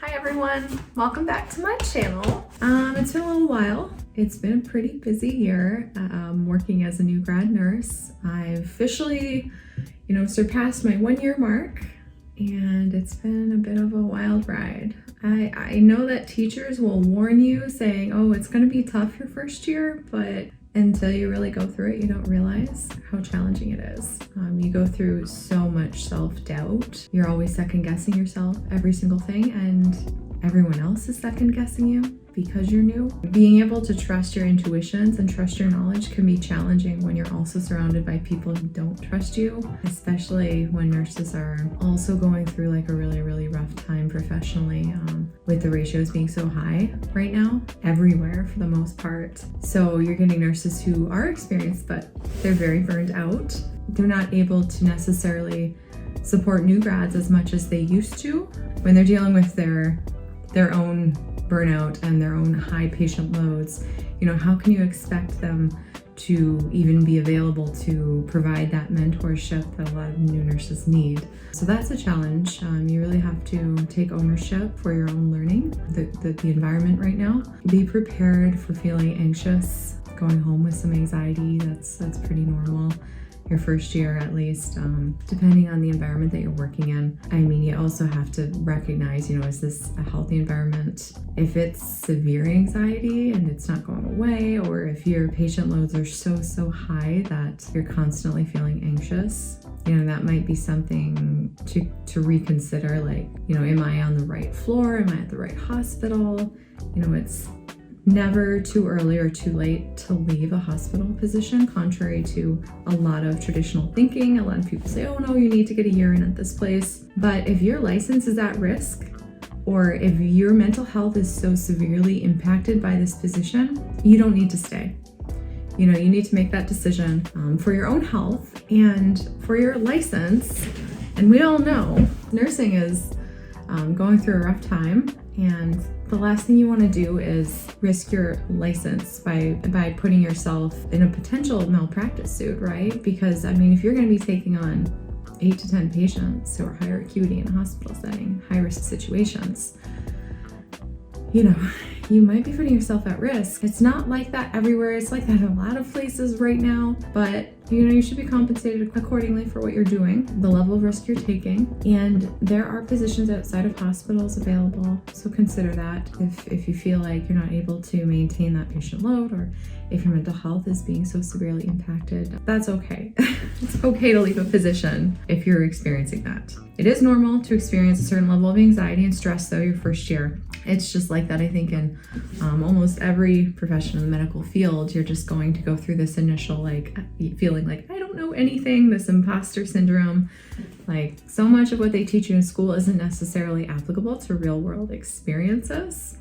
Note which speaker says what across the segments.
Speaker 1: Hi everyone, welcome back to my channel. It's been a little while. It's been a pretty busy year working as a new grad nurse. I've officially, surpassed my 1-year mark, and it's been a bit of a wild ride. I know that teachers will warn you saying, oh, it's going to be tough your first year, but until you really go through it, you don't realize how challenging it is. You go through so much self-doubt. You're always second-guessing yourself, every single thing, and everyone else is second-guessing you because you're new. Being able to trust your intuitions and trust your knowledge can be challenging when you're also surrounded by people who don't trust you, especially when nurses are also going through like a really rough time professionally, with the ratios being so high right now, everywhere for the most part. So you're getting nurses who are experienced, but they're very burned out. They're not able to necessarily support new grads as much as they used to when they're dealing with their own burnout and their own high patient loads. How can you expect them to even be available to provide that mentorship that a lot of new nurses need? So that's a challenge. You really have to take ownership for your own learning, the environment right now. Be prepared for feeling anxious, going home with some anxiety. That's pretty normal. Your first year at least, depending on the environment that you're working in. You also have to recognize, is this a healthy environment? If it's severe anxiety and it's not going away, or if your patient loads are so high that you're constantly feeling anxious, that might be something to reconsider. Like, am I on the right floor? Am I at the right hospital? It's never too early or too late to leave a hospital position, contrary to a lot of traditional thinking. A lot of people say, oh no, you need to get a year in at this place. But if your license is at risk, or if your mental health is so severely impacted by this position, you don't need to stay. You need to make that decision for your own health and for your license. And we all know nursing is going through a rough time, and the last thing you want to do is risk your license by putting yourself in a potential malpractice suit, right? Because if you're going to be taking on 8 to 10 patients who are higher acuity in a hospital setting, high risk situations, you might be putting yourself at risk. It's not like that everywhere. It's like that in a lot of places right now, but you should be compensated accordingly for what you're doing, the level of risk you're taking. And there are positions outside of hospitals available, so consider that. If you feel like you're not able to maintain that patient load, or if your mental health is being so severely impacted, that's okay. It's okay to leave a position if you're experiencing that. It is normal to experience a certain level of anxiety and stress though your first year. It's just like that, I think, in almost every profession in the medical field. You're just going to go through this initial feeling like, I don't know anything, this imposter syndrome. Like, so much of what they teach you in school isn't necessarily applicable to real world experiences.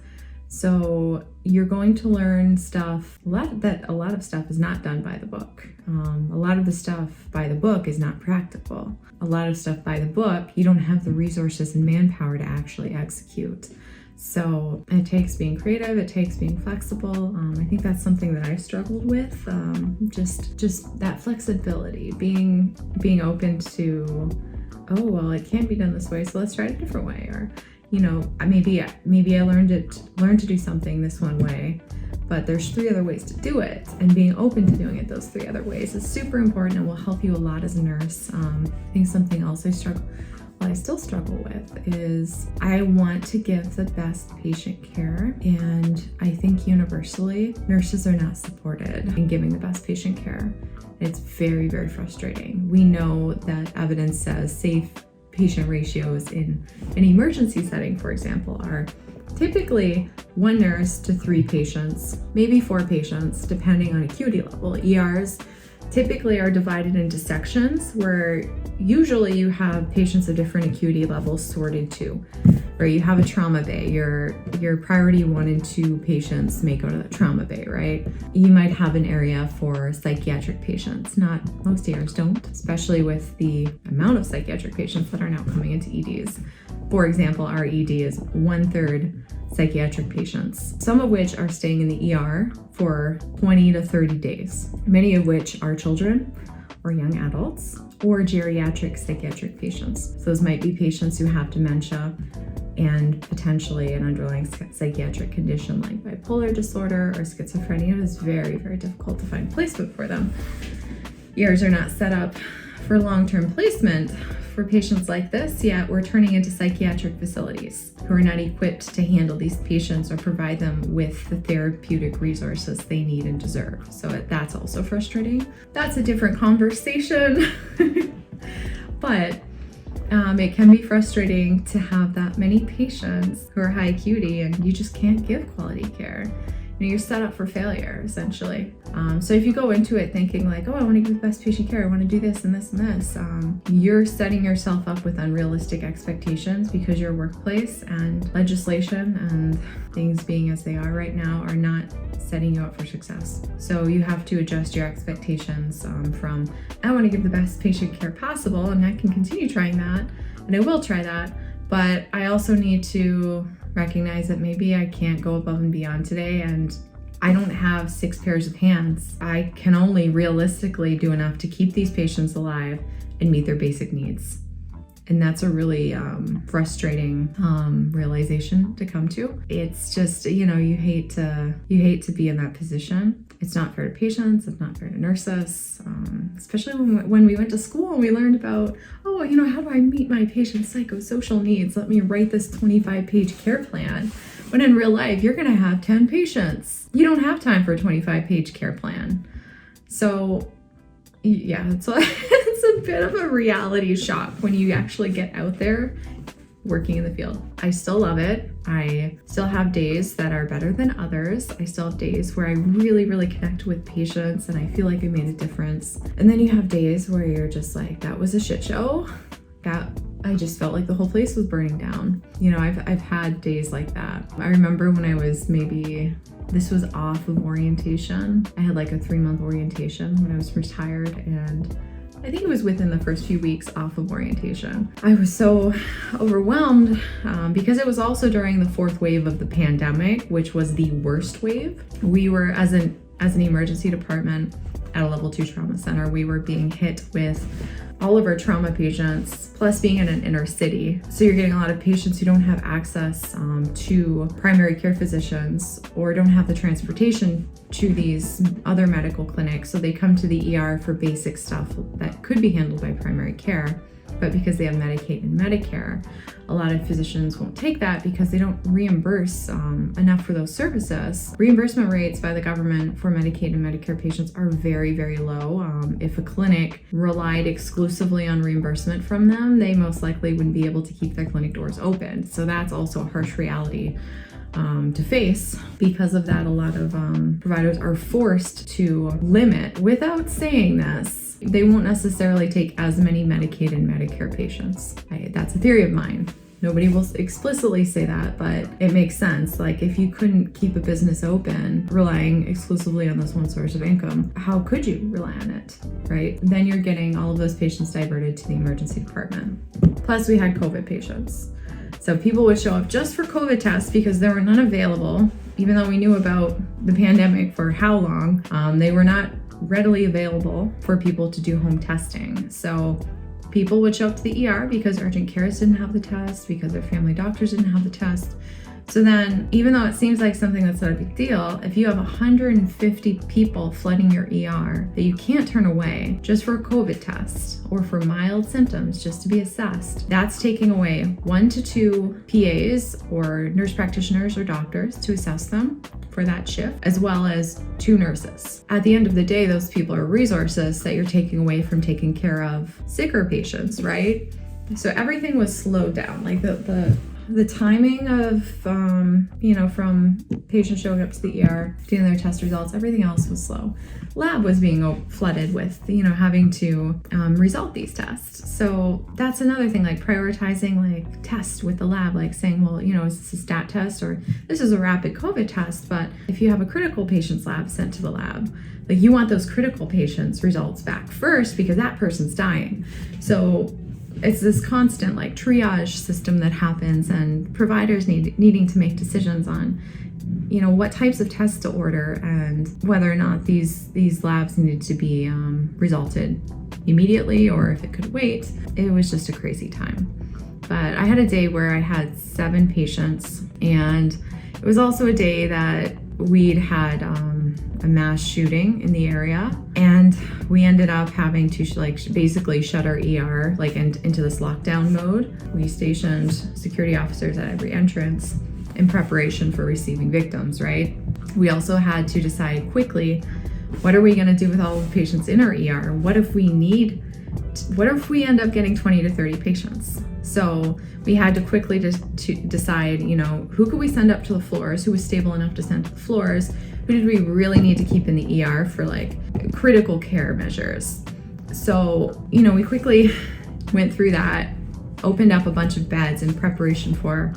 Speaker 1: So you're going to learn stuff, a lot of stuff is not done by the book. A lot of the stuff by the book is not practical. A lot of stuff by the book, you don't have the resources and manpower to actually execute. So it takes being creative, it takes being flexible. I think that's something that I struggled with. Just that flexibility, being open to, oh, well, it can't be done this way, so let's try it a different way. Or, maybe I learned to do something this one way, but there's 3 other ways to do it, and being open to doing it those 3 other ways is super important and will help you a lot as a nurse. I think something else I still struggle with is I want to give the best patient care, and I think universally nurses are not supported in giving the best patient care. It's very frustrating. We know that evidence says safe patient ratios in an emergency setting, for example, are typically 1 nurse to 3 patients, maybe 4 patients, depending on acuity level. ERs typically are divided into sections where usually you have patients of different acuity levels sorted too. Or you have a trauma bay, your priority 1 and 2 patients may go to the trauma bay, right? You might have an area for psychiatric patients. Most ERs don't, especially with the amount of psychiatric patients that are now coming into EDs. For example, our ED is 1/3 psychiatric patients, some of which are staying in the ER for 20 to 30 days, many of which are children or young adults, or geriatric psychiatric patients. So those might be patients who have dementia and potentially an underlying psychiatric condition like bipolar disorder or schizophrenia. It is very, very difficult to find placement for them. ERs are not set up for long-term placement for patients like this, yet we're turning into psychiatric facilities who are not equipped to handle these patients or provide them with the therapeutic resources they need and deserve. So that's also frustrating. That's a different conversation, but it can be frustrating to have that many patients who are high acuity and you just can't give quality care. You're set up for failure, essentially. So if you go into it thinking like, oh, I want to give the best patient care, I want to do this and this and this, you're setting yourself up with unrealistic expectations because your workplace and legislation and things being as they are right now are not setting you up for success. So you have to adjust your expectations from, I want to give the best patient care possible, and I can continue trying that, and I will try that, but I also need to recognize that maybe I can't go above and beyond today, and I don't have 6 pairs of hands. I can only realistically do enough to keep these patients alive and meet their basic needs. And that's a really frustrating realization to come to. It's just, you hate to be in that position. It's not fair to patients, it's not fair to nurses, especially when we went to school and we learned about, how do I meet my patient's psychosocial needs? Let me write this 25-page care plan. When in real life, you're gonna have 10 patients. You don't have time for a 25-page care plan. So yeah, it's a bit of a reality shock when you actually get out there working in the field. I still love it. I still have days that are better than others. I still have days where I really, really connect with patients and I feel like I made a difference. And then you have days where you're just like, that was a shit show. I just felt like the whole place was burning down. I've had days like that. I remember when I was this was off of orientation. I had like a 3-month orientation when I was retired, and I think it was within the first few weeks off of orientation. I was so overwhelmed because it was also during the 4th wave of the pandemic, which was the worst wave. We were, as an emergency department at a level 2 trauma center, we were being hit with all of our trauma patients, plus being in an inner city. So you're getting a lot of patients who don't have access to primary care physicians or don't have the transportation to these other medical clinics. So they come to the ER for basic stuff that could be handled by primary care. But because they have Medicaid and Medicare, a lot of physicians won't take that because they don't reimburse enough for those services. Reimbursement rates by the government for Medicaid and Medicare patients are very, very low. If a clinic relied exclusively on reimbursement from them, they most likely wouldn't be able to keep their clinic doors open. So that's also a harsh reality to face. Because of that, a lot of providers are forced to limit, without saying this, they won't necessarily take as many Medicaid and Medicare patients. That's a theory of mine. Nobody will explicitly say that, but it makes sense. Like, if you couldn't keep a business open, relying exclusively on this one source of income, how could you rely on it, right? Then you're getting all of those patients diverted to the emergency department. Plus, we had COVID patients. So people would show up just for COVID tests because there were none available, even though we knew about the pandemic for how long. They were not readily available for people to do home testing. So people would show up to the ER because urgent cares didn't have the test, because their family doctors didn't have the test. So then, even though it seems like something that's not a big deal, if you have 150 people flooding your ER that you can't turn away just for a COVID test or for mild symptoms just to be assessed, that's taking away 1 to 2 PAs or nurse practitioners or doctors to assess them for that shift, as well as 2 nurses. At the end of the day, those people are resources that you're taking away from taking care of sicker patients, right? So everything was slowed down. Like the timing of, from patients showing up to the ER, getting their test results, everything else was slow. Lab was being flooded with, having to result these tests. So that's another thing, like prioritizing like tests with the lab, like saying, well, is this a stat test or this is a rapid COVID test? But if you have a critical patient's lab sent to the lab, like you want those critical patients' results back first because that person's dying. So it's this constant like triage system that happens, and providers needing to make decisions on, you know, what types of tests to order and whether or not these labs needed to be resulted immediately or if it could wait. It was just a crazy time. But I had a day where I had 7 patients, and it was also a day that we'd had a mass shooting in the area, and we ended up having to basically shut our ER into this lockdown mode. We stationed security officers at every entrance in preparation for receiving victims, right? We also had to decide quickly, what are we going to do with all the patients in our ER? What if we end up getting 20 to 30 patients? So we had to quickly to decide, you know, who could we send up to the floors, who was stable enough to send to the floors, who did we really need to keep in the ER for like critical care measures. So, you know, we quickly went through that, opened up a bunch of beds in preparation for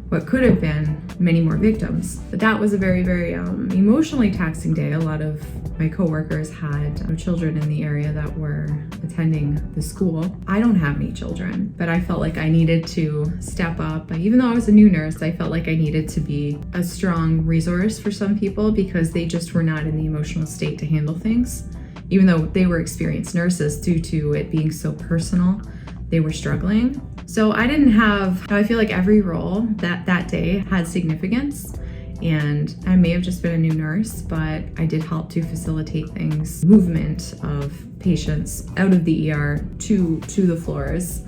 Speaker 1: what could have been many more victims. But that was a very, very emotionally taxing day. A lot of my coworkers had children in the area that were attending the school. I don't have any children, but I felt like I needed to step up. Even though I was a new nurse, I felt like I needed to be a strong resource for some people because they just were not in the emotional state to handle things. Even though they were experienced nurses, due to it being so personal, they were struggling. So I feel like every role that day had significance, and I may have just been a new nurse, but I did help to facilitate things, movement of patients out of the ER to the floors,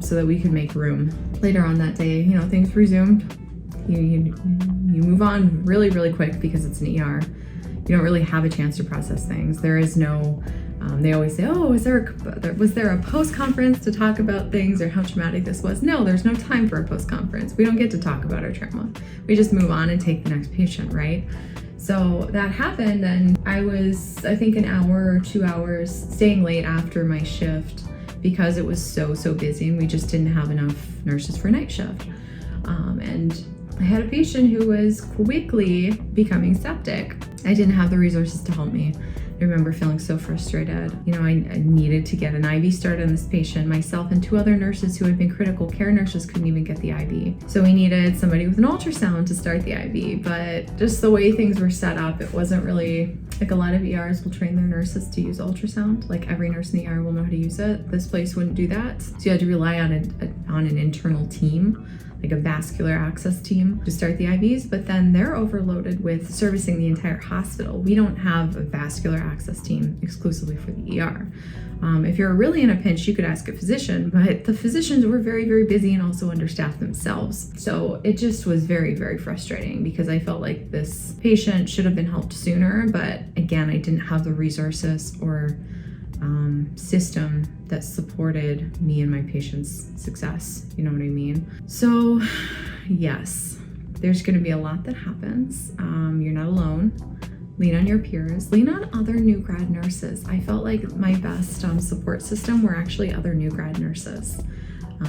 Speaker 1: so that we could make room. Later on that day, you know, things resumed. You move on really, really quick because it's an ER. You don't really have a chance to process things. There is no they always say, oh, was there a post-conference to talk about things or how traumatic this was? No, there's no time for a post-conference. We don't get to talk about our trauma. We just move on and take the next patient, right? So that happened, and I was, I think, an hour or 2 hours staying late after my shift because it was so busy and we just didn't have enough nurses for night shift. And I had a patient who was quickly becoming septic. I didn't have the resources to help me. I remember feeling so frustrated. You know, I needed to get an IV started on this patient. Myself and 2 other nurses who had been critical care nurses couldn't even get the IV. So we needed somebody with an ultrasound to start the IV, but just the way things were set up, it wasn't really, like a lot of ERs will train their nurses to use ultrasound. Like every nurse in the ER will know how to use it. This place wouldn't do that. So you had to rely on an internal team, like a vascular access team, to start the IVs, but then they're overloaded with servicing the entire hospital. We don't have a vascular access team exclusively for the ER. If you're really in a pinch, you could ask a physician, but the physicians were very busy and also understaffed themselves. So it just was very frustrating because I felt like this patient should have been helped sooner, but again, I didn't have the resources or system that supported me and my patient's success. You know what I mean? So yes, there's going to be a lot that happens. You're not alone. Lean on your peers, lean on other new grad nurses. I felt like my best support system were actually other new grad nurses.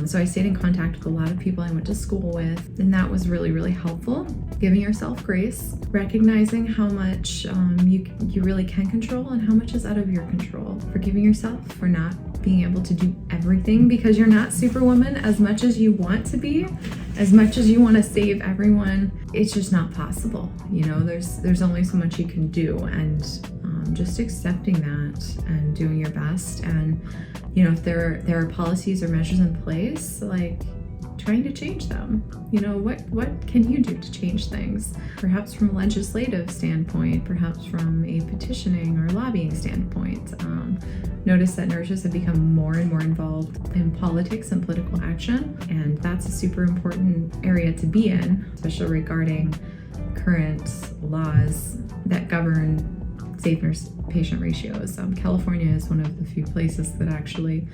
Speaker 1: So I stayed in contact with a lot of people I went to school with, and that was really helpful. Giving yourself grace, recognizing how much you really can control and how much is out of your control. Forgiving yourself for not being able to do everything, because you're not Superwoman. As much as you want to be, as much as you want to save everyone, it's just not possible. You know, there's only so much you can do, and just accepting that and doing your best. And you know, if there are policies or measures in place, like trying to change them. You know, what can you do to change things? Perhaps from a legislative standpoint, perhaps from a petitioning or lobbying standpoint. Notice that nurses have become more and more involved in politics and political action, and that's a super important area to be in, especially regarding current laws that govern safe nurse-patient ratios. California is one of the few places that actually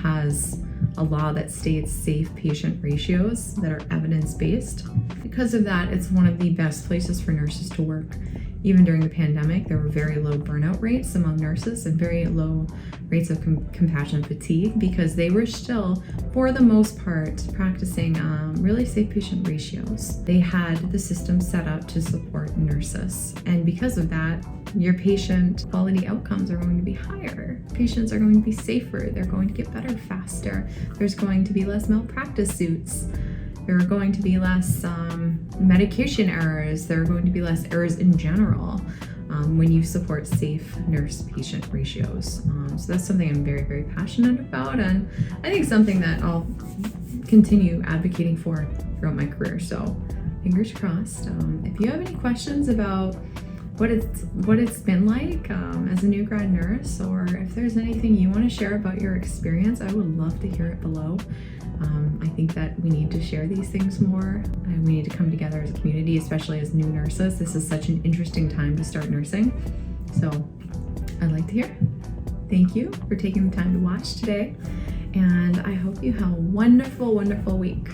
Speaker 1: has a law that states safe patient ratios that are evidence-based. Because of that, it's one of the best places for nurses to work. Even during the pandemic, there were very low burnout rates among nurses and very low rates of compassion fatigue, because they were still, for the most part, practicing really safe patient ratios. They had the system set up to support nurses. And because of that, Your patient quality outcomes are going to be higher. Patients are going to be safer. They're going to get better faster. There's going to be less malpractice suits. There are going to be less medication errors. There are going to be less errors in general when you support safe nurse-patient ratios. So that's something I'm very, very passionate about, and I think something that I'll continue advocating for throughout my career. So fingers crossed. If you have any questions about what it's been like as a new grad nurse, or if there's anything you want to share about your experience, I would love to hear it below. I think that we need to share these things more, and we need to come together as a community, especially as new nurses. This is such an interesting time to start nursing, so I'd like to hear. Thank you for taking the time to watch today, and I hope you have a wonderful, wonderful week.